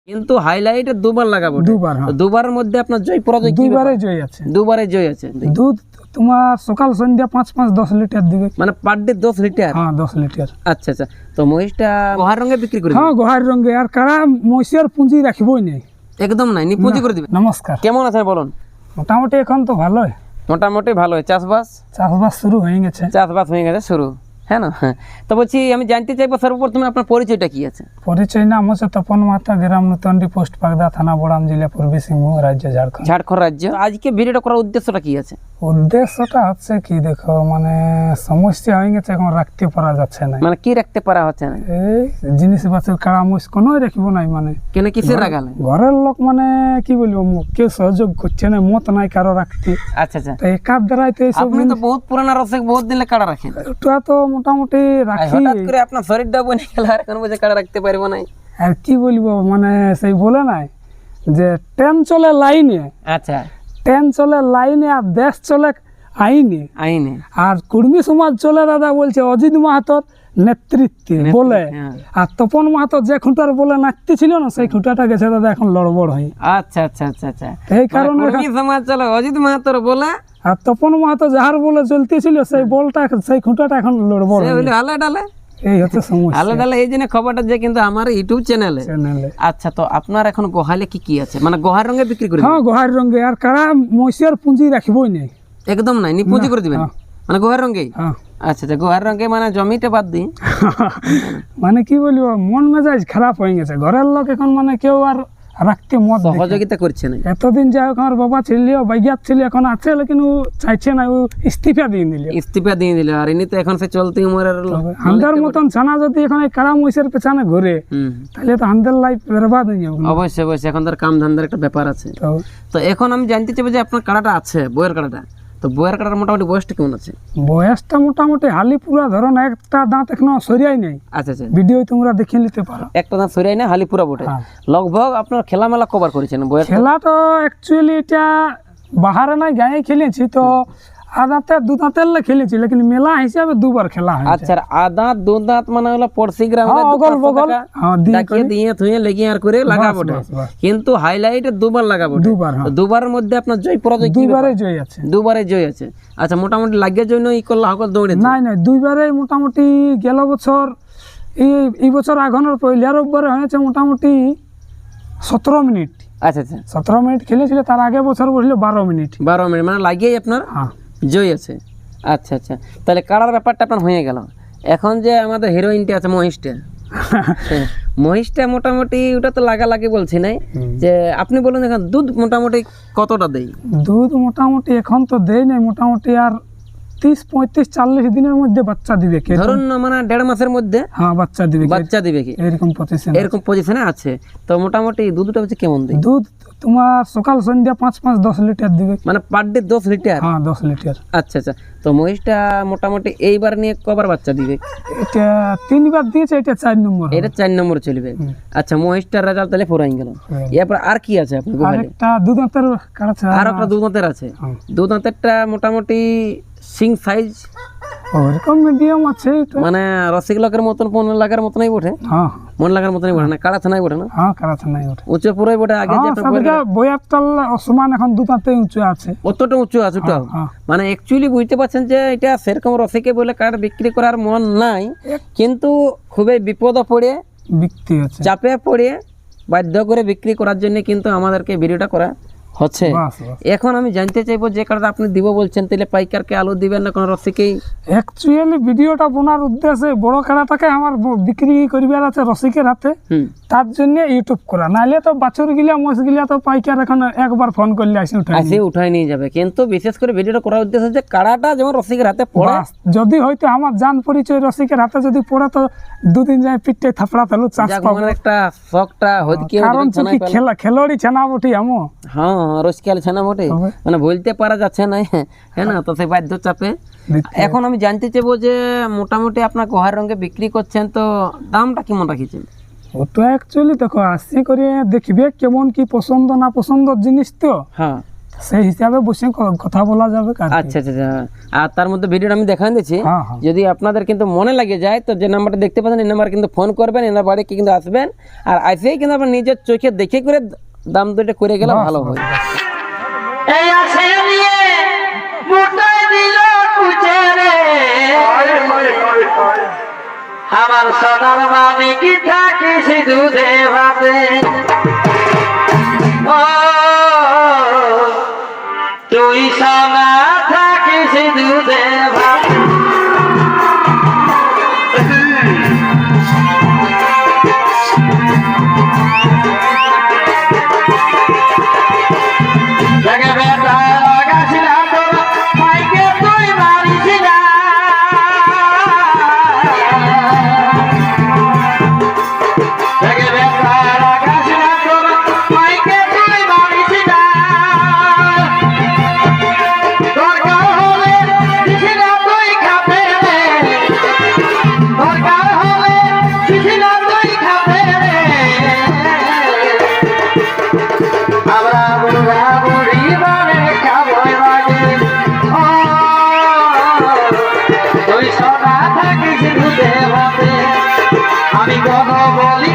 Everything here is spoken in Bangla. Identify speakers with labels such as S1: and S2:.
S1: কিন্তু হাইলাইটে দুবার লাগাবো,
S2: দুবার, হ্যাঁ।
S1: দুবারের মধ্যে আপনার জয় পরাজয় কি
S2: দুবারে জয় আছে,
S1: দুবারে জয় আছে।
S2: দুধ তোমার সকাল সন্ধ্যা 5-10 লিটার দিবে,
S1: মানে পার ডে 10 লিটার?
S2: হ্যাঁ 10 লিটার।
S1: আচ্ছা আচ্ছা, তো মহিষটা গোহার রঙে বিক্রি করে
S2: হ্যাঁ গোহার রঙে, আর কারা মহিষের পুঁজি রাখবই নাই,
S1: একদম নাই, নিপুঁজি করে দিবে।
S2: নমস্কার,
S1: কেমন আছেন বলুন?
S2: মোটামুটি এখন তো ভালোই,
S1: মোটামুটি ভালো। চাষবাস
S2: শুরু হয়ে গেছে,
S1: চাষবাস হয়ে গেছে শুরু, হ্যাঁ না? হ্যাঁ, তো বলছি আমি জানতে চাইবো সর্বপ্রথমে আপনার পরিচয়টা কি আছে?
S2: পরিচয় নাম হচ্ছে তপন মাতা, গ্রাম নতুনডি, পোস্ট পাগদা, থানা বড়াম, জেলা পূর্বী সিংভূম, রাজ্য ঝাড়খণ্ড।
S1: ঝাড়খণ্ড রাজ্য। আজকে ভিডিওটা করার উদ্দেশ্যটা কি আছে?
S2: উদ্দেশ্যটা হচ্ছে কি দেখো, মানে সমস্যা হয়ে গেছে, এখন রাখতে পারা যাচ্ছে না,
S1: মানে কি রাখতে পারা হচ্ছে না?
S2: এই জিনিসপাতির কাড়া মুস কোনো রাখব নাই, মানে
S1: কেন কিসের রাখালে?
S2: ঘরের লোক মানে কি বলবো, কেউ সহযোগ করছে না, মত নাই কারো রাখতে।
S1: আচ্ছা আচ্ছা,
S2: তো একার দ্বারাই তো এইসব,
S1: আপনি তো বহুত পুরানা রসিক, বহুত দিন কাড়া রাখেন।
S2: ওটা তো মোটামুটি রাখি,
S1: হঠাৎ করে আপনার শরীরটা বনে গেল আর এখন বুঝে কাড়া রাখতে পারবো না।
S2: আর কি বলবো, মানে সেই বলে নাই যে ট্রেন চলে লাইনে,
S1: আচ্ছা,
S2: ট্রেন চলে লাইনে আর দেশ চলে আইনে,
S1: আইনে।
S2: আর কুর্মী সমাজ চলে দাদা বলছে অজিত মাহাতোর নেতৃত্বে বলে,
S1: হ্যাঁ।
S2: আর তপন মাহাতো যে খুঁটার বলে নাচতে ছিল না, সেই খুঁটাটা গেছে দাদা এখন লড়বড় হয়।
S1: আচ্ছা আচ্ছা আচ্ছা আচ্ছা,
S2: এই কারণে
S1: কুর্মী সমাজ চলো অজিত মাহাতোর বলে,
S2: আর তপন মাহাতো যাহার বলে চলতেছিল সেই বলটা, সেই খুঁটাটা এখন লড়বড়
S1: সে
S2: হয়।
S1: হলো আলে ডালে,
S2: এই হচ্ছে সমস্যা
S1: আলে ডালে। এই জন্য খবরটা যে কিন্তু আমার ইউটিউব চ্যানেলে।
S2: চ্যানেলে।
S1: আচ্ছা, তো আপনার এখন গোহালে কি কি আছে? মানে গোহার রঙে বিক্রি করে
S2: হ্যাঁ গোহার রঙে, আর কারা মহিষের পুঁজি রাখবই নাই,
S1: একদম নাই, নিপুঁজি করে দিবেন,
S2: হ্যাঁ।
S1: মানে গোহার রঙেই?
S2: হ্যাঁ
S1: আচ্ছা আচ্ছা, গোহার রঙে মানে জমিটা বাদ দিই।
S2: মানে কি বলবো, মন মেজাজ খারাপ হয়ে গেছে, ঘরের লোক এখন মানে কেউ আর রাখতে মত দেখে।
S1: সহযোগিতা করছে না।
S2: এতদিন যাই হোক আমার বাবা ছিল, বাইগাত ছিল, এখন আছে, লেকিন ও চাইছে না, ও ইস্তিফা দিয়ে দিল,
S1: ইস্তিফা দিয়ে দিল। আর এমনি তো এখন সে চলতি উমরের
S2: হান্দার মতন ছানা যদি এখন এই কারা মহিষের পেছনে ঘুরে, তাহলে তো হান্দার লাইফ বরবাদ হয়ে যাবে।
S1: অবশ্যই অবশ্যই, এখন তার কাম ধান্দার একটা ব্যাপার আছে।
S2: তো
S1: তো এখন আমি জানতে চাইবো যে আপনার কাড়াটা আছে, বইয়ের কাড়াটা, তো বইয়ের কাড়ার মোটামুটি বয়সটা কেমন আছে?
S2: বয়সটা মোটামুটি হালি পুরা, ধরুন একটা দাঁত এখনো সরিয়াই নেই,
S1: আচ্ছা আচ্ছা,
S2: ভিডিও তোমরা দেখে নিতে পারো,
S1: একটা দাঁত সরিয়াই না, হালিপুরা বটে।
S2: হ্যাঁ।
S1: লগভগ আপনার খেলা মেলা কভার করেছেন বইয়ের?
S2: খেলা তো অ্যাকচুয়ালি এটা বাহারে নাই, গায়ে খেলেছি তো, আদাতে দু দাঁতের খেলেছি, লেকিন মেলা হিসাবে দুবার খেলা হয়।
S1: আচ্ছা, আদাঁত দু দাঁত মানে হলো পড়শি গ্রামে
S2: হ্যাঁ, অগল বগল, হ্যাঁ, দিয়ে
S1: ডাকিয়ে দিয়ে থুয়ে লেগে আর করে লাগাবো,
S2: বাস, বাস।
S1: কিন্তু হাইলাইটে দুবার লাগাবো,
S2: দুবার, হ্যাঁ।
S1: তো দুবারের মধ্যে আপনার জয় পরাজয় কি?
S2: দুইবারে জয় আছে,
S1: দুবারে জয় আছে। আচ্ছা, মোটামুটি লাগিয়ে জন্য ই করলে হকল দৌড়ে?
S2: নাই নাই, দুইবারে মোটামুটি গেল বছর, এই বছর আঘনের পয়লা রোববারে হয়েছে মোটামুটি 17 মিনিট।
S1: আচ্ছা আচ্ছা,
S2: 17 মিনিট খেলেছিল, তার আগে বছর বসলো 12 মিনিট।
S1: 12 মিনিট মানে লাগিয়েই আপনার
S2: হ্যাঁ
S1: জয় আছে। আচ্ছা আচ্ছা, তাহলে কাড়ার ব্যাপারটা আপনার হয়ে গেল। এখন যে আমাদের হিরোইনটা আছে মহিষটা, হ্যাঁ, মহিষটা মোটামুটি ওটা তো লাগালাগি বলছি নাই, যে আপনি বলুন এখন দুধ মোটামুটি কতটা দেয়?
S2: দুধ মোটামুটি এখন তো দেয় নাই, মোটামুটি আর 30-35-40 দিনের মধ্যে বাচ্চা দিবে, কে
S1: ধরুন না, মানে 1.5 মাসের মধ্যে
S2: হ্যাঁ বাচ্চা দিবে,
S1: বাচ্চা দিবে কি
S2: এরকম পজিশন,
S1: এরকম পজিশনে আছে। তো মোটামুটি দুধটা হচ্ছে কেমন দেয়?
S2: দুধ তোমার সকাল সন্ধ্যা 5-10 লিটার দিবে,
S1: মানে পার ডে 10 লিটার?
S2: হ্যাঁ 10 লিটার।
S1: আচ্ছা আচ্ছা, তো মহিষটা মোটামুটি এইবার নিয়ে কবার বাচ্চা দিবে?
S2: এটা 3বার দিয়েছে, এটা 4 নম্বর,
S1: এটা 4 নম্বর চলবে। আচ্ছা, মহিষটার রেজাল্ট তাহলে পুরাই গেল। এরপর আর কি আছে আপনার
S2: আর
S1: গোহালে?
S2: একটা দু দাঁতের কাড়া আছে,
S1: আর একটা দু দাঁতের আছে। দু দাঁতেরটা মোটামুটি সিং সাইজ
S2: ওরকম মিডিয়াম আছে,
S1: মানে রসিক লাখের মতন, 15 লাখের মতনই বটে,
S2: হ্যাঁ
S1: মন লাগার মতনই বটে না, কাড়া ছানাই বটে না,
S2: হ্যাঁ কাড়া আছে নাই ওটা,
S1: উঁচু পুরোই বটে। আগে যে
S2: বইয়ার তাল অসমান, এখন দু দাঁতে উঁচু আছে,
S1: অতটা উঁচু আছে ওটাও।
S2: হ্যাঁ।
S1: মানে অ্যাকচুয়ালি বুঝতে পারছেন যে এটা সেরকম রসিকে বলে কাঠ বিক্রি করার মন নাই, কিন্তু খুবই বিপদ পড়ে,
S2: বিক্রি আছে,
S1: চাপে পড়ে বাধ্য করে বিক্রি করার জন্য কিন্তু আমাদেরকে ভিডিওটা করা হচ্ছে।
S2: বাস বাস।
S1: এখন আমি জানতে চাইবো যে কাঠটা আপনি দিব বলছেন, তাহলে পাইকারকে আলু দিবেন না কোনো রসিকেই?
S2: অ্যাকচুয়ালি ভিডিওটা বোনার উদ্দেশ্যে বড় কাড়াটাকে আমার বিক্রি করিবার আছে রসিকের হাতে, তার জন্য ইউটিউব করা, নাহলে তো বাছুর গিলা মোষ গিলা তো পাইকার এখন একবার ফোন করলে আসে
S1: উঠাই নিয়ে যাবে। কিন্তু বিশেষ করে ভিডিওটা করার উদ্দেশ্য যে কাড়াটা যেমন রসিকের হাতে পড়ে,
S2: যদি হয়তো আমার জান পরিচয় রসিকের হাতে যদি পড়ে, তো দুদিন যায় পিঠে থাপড়া তাহলে চাষ পাবো,
S1: একটা শখটা হয়তো কি,
S2: কারণ কি খেলোড়ি ছানা বটি আমো,
S1: হ্যাঁ রসিকাল ছানা মোটে, মানে বলতে পারা যাচ্ছে না, হ্যাঁ না, তো সেই বাধ্য চাপে। এখন আমি জানতে চাইবো যে মোটামুটি আপনার গোহার রঙে বিক্রি করছেন, তো দামটা কেমন রাখিছেন?
S2: ওটা অ্যাকচুয়ালি দেখো আসছে করে দেখবে কেমন কি পছন্দ না পছন্দর জিনিস, তো
S1: হ্যাঁ
S2: সেই হিসাবে বসে কথা বলা যাবে কার
S1: আচ্ছা আচ্ছা আচ্ছা। আর তার মধ্যে ভিডিওটা আমি দেখান দিচ্ছি,
S2: হ্যাঁ হ্যাঁ
S1: যদি আপনাদের কিন্তু মনে লাগে যায় তো যে নাম্বারটা দেখতে পাচ্ছেন এই নাম্বার কিন্তু ফোন করবেন, এনার বাড়িতে কিন্তু আসবেন, আর আসেই কিন্তু আপনার নিজের চোখে দেখে করে দাম দরটা করে গেলে ভালো হয়।
S3: এই আসে নিয়ে মুটাই দিল কুচে রে আমার সোনার মামি কি থাকিস দুধে ভাতে ও তুই সোনা থাকিস দুধে ভাতে জাগে বেটা লাগাছিলা তোর মাইকে তুই মারিছিলা জাগে বেটা লাগাছিলা তোর মাইকে তুই মারিছিলা দরকার হলে দিছিলা তুই খাবে রে দরকার হলে দিছিলা তুই খাবে রে আমরা বুড়া বুড়ি মানে খাবই লাগে ও তুই সোনা থাকিস দুধে ভাতে আমি কথা বলি